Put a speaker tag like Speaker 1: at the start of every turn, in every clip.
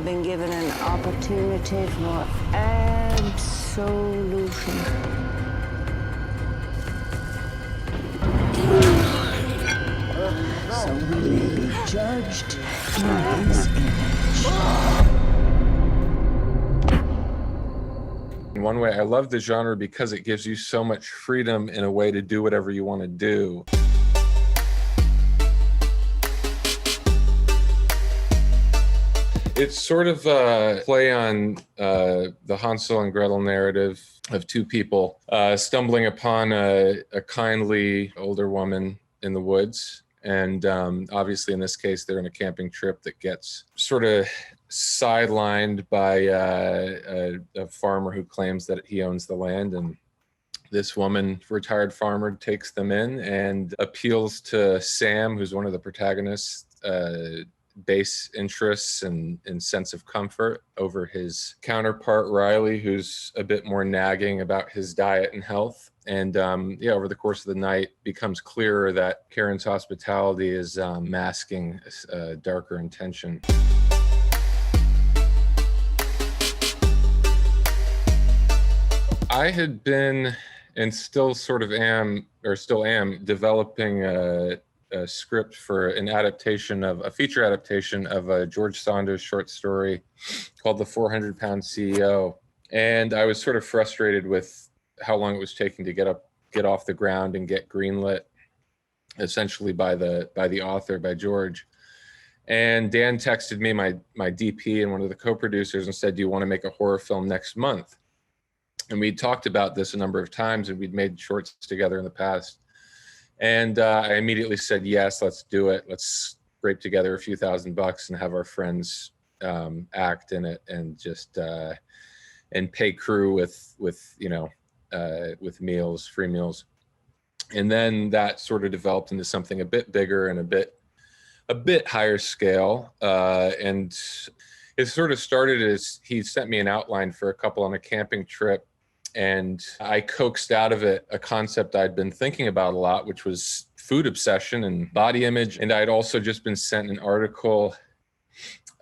Speaker 1: been given an opportunity for absolution. So we may be judged in his image.
Speaker 2: In one way, I love the genre because it gives you so much freedom in a way to do whatever you want to do. It's sort of a play on the Hansel and Gretel narrative of two people stumbling upon a kindly older woman in the woods. And obviously, in this case, they're on a camping trip that gets sort of sidelined by a farmer who claims that he owns the land. And this woman, retired farmer, takes them in and appeals to Sam, who's one of the protagonists, base interests and sense of comfort over his counterpart Riley, who's a bit more nagging about his diet and health. And yeah, over the course of the night, becomes clearer that Karen's hospitality is masking a darker intention. I had been, and still sort of am, or still am, developing a script for an adaptation of a feature adaptation of a George Saunders short story called The 400-Pound CEO. And I was sort of frustrated with how long it was taking to get off the ground and get greenlit, essentially by the author, by George. And Dan texted me, my DP and one of the co-producers, and said, "Do you want to make a horror film next month?" And we talked about this a number of times, and we'd made shorts together in the past. And I immediately said, yes, let's do it. Let's scrape together a few $1,000 and have our friends act in it, and just and pay crew with meals, free meals. And then that sort of developed into something a bit bigger and a bit higher scale. And it sort of started as he sent me an outline for a couple on a camping trip. And I coaxed out of it a concept I'd been thinking about a lot, which was food obsession and body image. And I'd also just been sent an article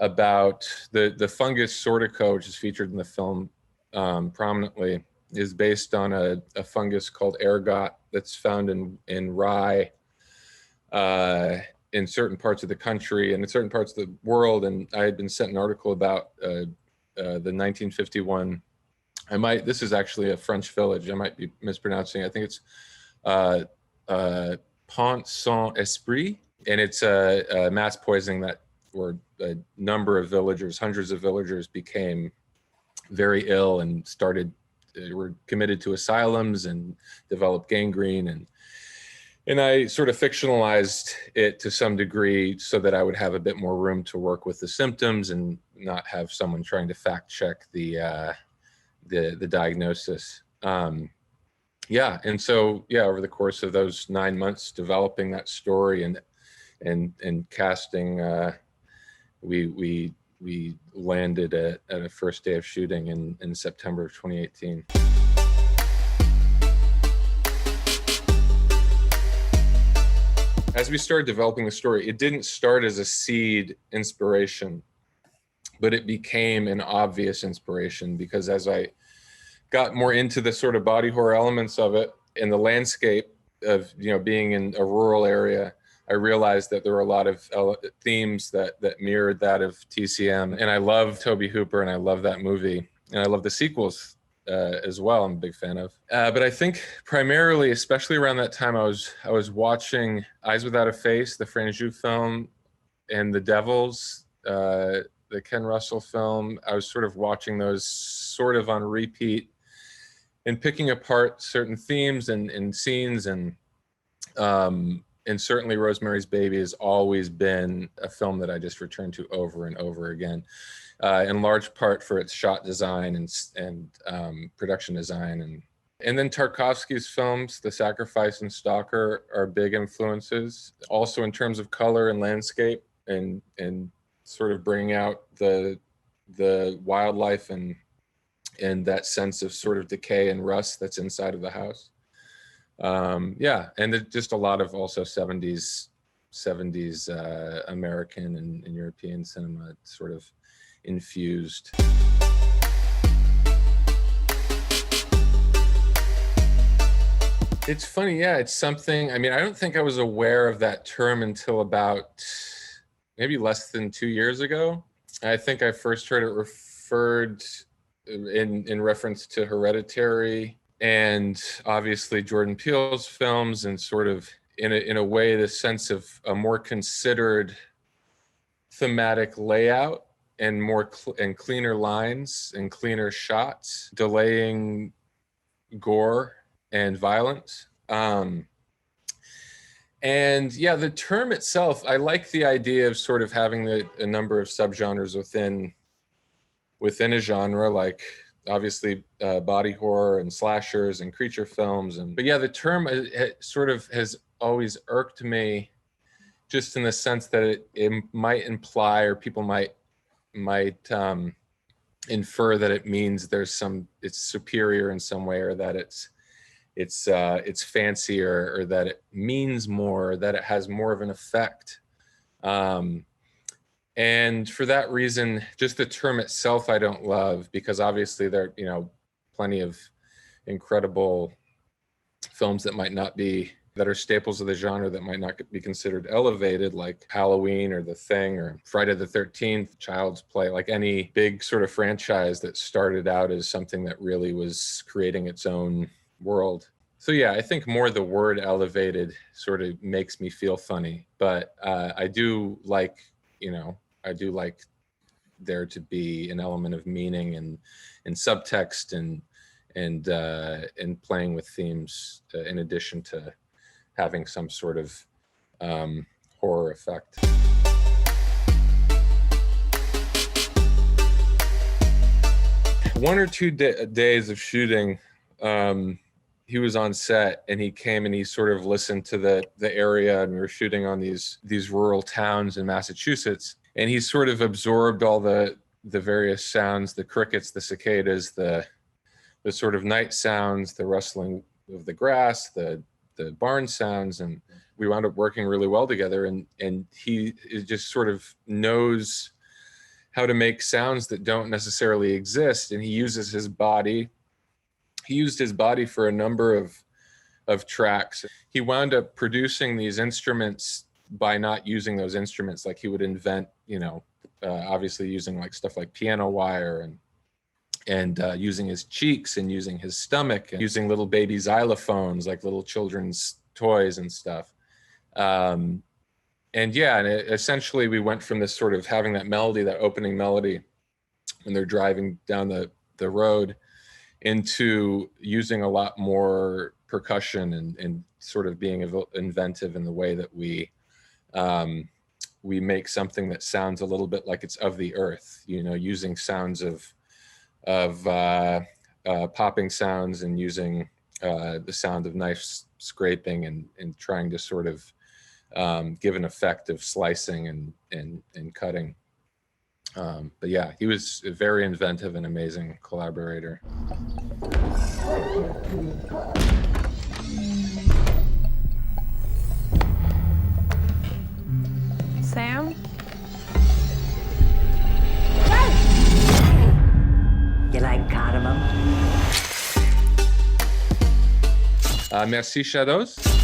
Speaker 2: about the fungus sortico, which is featured in the film prominently, is based on a fungus called ergot that's found in rye in certain parts of the country and in certain parts of the world. And I had been sent an article about the 1951. This is actually a French village. I might be mispronouncing it. I think it's Pont Saint-Esprit, and it's a mass poisoning where a number of villagers, hundreds of villagers, became very ill and were committed to asylums and developed gangrene. And I sort of fictionalized it to some degree so that I would have a bit more room to work with the symptoms and not have someone trying to fact check the diagnosis. And so over the course of those 9 months developing that story and casting, we landed at a first day of shooting in September of 2018. As we started developing the story, it didn't start as a seed inspiration, but it became an obvious inspiration, because as I got more into the sort of body horror elements of it and the landscape of being in a rural area, I realized that there were a lot of themes that mirrored that of TCM. And I love Tobe Hooper, and I love that movie, and I love the sequels as well. I'm a big fan of. But I think primarily, especially around that time, I was watching Eyes Without a Face, the Franju film, and The Devils, the Ken Russell film. I was sort of watching those sort of on repeat and picking apart certain themes and scenes. And certainly Rosemary's Baby has always been a film that I just return to over and over again, in large part for its shot design and production design. And then Tarkovsky's films, The Sacrifice and Stalker, are big influences. Also in terms of color and landscape, and sort of bringing out the wildlife and that sense of sort of decay and rust that's inside of the house. And just a lot of also 70s American and European cinema sort of infused. It's funny, yeah, it's something, I mean, I don't think I was aware of that term until about maybe less than 2 years ago. I think I first heard it referred in reference to Hereditary and obviously Jordan Peele's films, and sort of in a way the sense of a more considered thematic layout and more and cleaner lines and cleaner shots, delaying gore and violence. And yeah, the term itself, I like the idea of sort of having a number of subgenres within a genre, like obviously body horror and slashers and creature films. But yeah, the term it sort of has always irked me, just in the sense that it might imply, or people might infer that it means it's superior in some way, or that it's fancier, or that it means more, or that it has more of an effect. And for that reason, just the term itself I don't love, because obviously there are, plenty of incredible films that are staples of the genre that might not be considered elevated, like Halloween or The Thing or Friday the 13th, Child's Play, like any big sort of franchise that started out as something that really was creating its own world. So yeah, I think more the word elevated sort of makes me feel funny, but I do like there to be an element of meaning and subtext and playing with themes in addition to having some sort of horror effect. One or two days of shooting, he was on set and he came and he sort of listened to the area, and we were shooting on these rural towns in Massachusetts, and he sort of absorbed all the various sounds, the crickets, the cicadas, the sort of night sounds, the rustling of the grass, the barn sounds, and we wound up working really well together, and he just sort of knows how to make sounds that don't necessarily exist, and he uses his body. He used his body for a number of tracks. He wound up producing these instruments by not using those instruments. Like he would invent, obviously using like stuff like piano wire and using his cheeks and using his stomach and using little baby xylophones, like little children's toys and stuff. And essentially we went from this sort of having that melody, that opening melody when they're driving down the road, into using a lot more percussion and sort of being inventive in the way that we make something that sounds a little bit like it's of the earth, using sounds of popping sounds, and using the sound of knife scraping and trying to sort of give an effect of slicing and cutting. But yeah, he was a very inventive and amazing collaborator.
Speaker 3: Sam?
Speaker 1: You like cardamom?
Speaker 2: Merci, Shadowz.